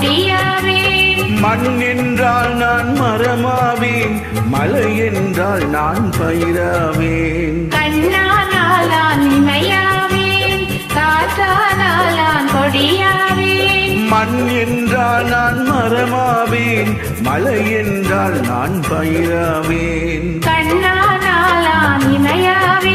கொடியாவேன். மண் என்றால் நான் மரமாவேன், மலை என்றால் நான் பயிராவேன். கண்ணானால் நான் இமையாவேன், காற்றானால் நான் கொடியாவேன். மண் என்றால் நான் மரமாவேன், மலை என்றால் நான் பயிராவேன். கண்ணானால் நான் இமையாவேன்.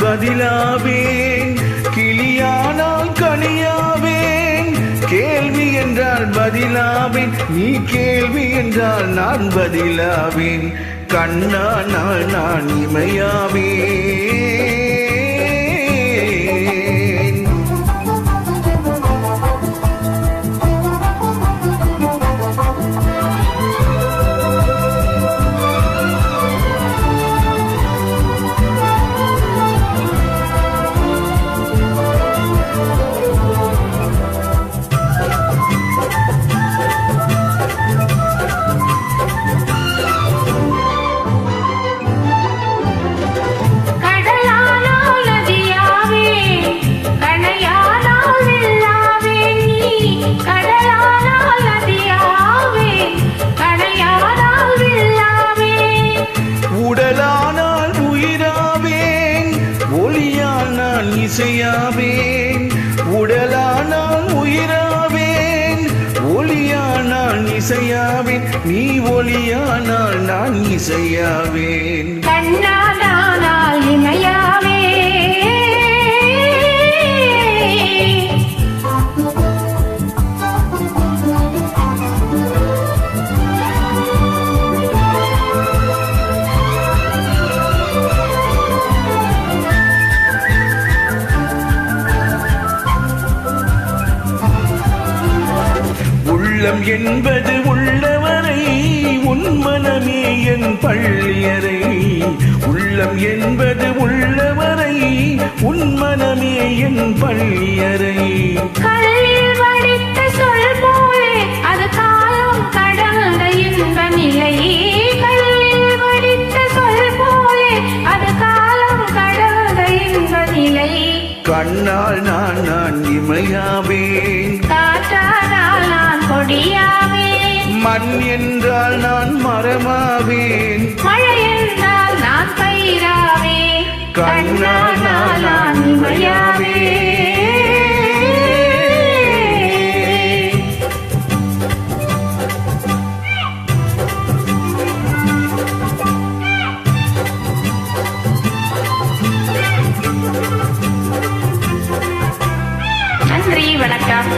பதிலாவேன், கிளியானால் கனியாவேன். கேள்வி என்றால் பதிலாவேன், நீ கேள்வி என்றால் நான் பதிலாவேன். கண்ணானால் நான் இமையாவேன். உடலானால் உயிராவேன், ஒளியால் நான் இசையாவேன். உடலானால் உயிராவேன், ஒளியால் நான் இசையாவேன். நீ ஒளியானால் நான் இசையாவேன். கண்ணானால் இமையாவேன். உள்ளம் என்பது உள்ளவரை, உன் மனமே என் பள்ளியறை. உள்ளம் என்பது உள்ளவரை, உன் மனமே என் பள்ளியறை. கல்லில் வடித்த சொல் போலே அது காலம் கடந்த இன்ப நிலை. கல்லில் வடித்த சொல் போலே அது காலம் கடந்த இன்ப நிலை. கண்ணால் நான் இமையாவேன், காற்றானால் நான் கொடியாவேன். மண் என்றால் நான் மரமாவேன், மழை என்றால் நான் பயிராவேன். கண்ணால் நான் இமையாவேன். நன்றி, வணக்கம்.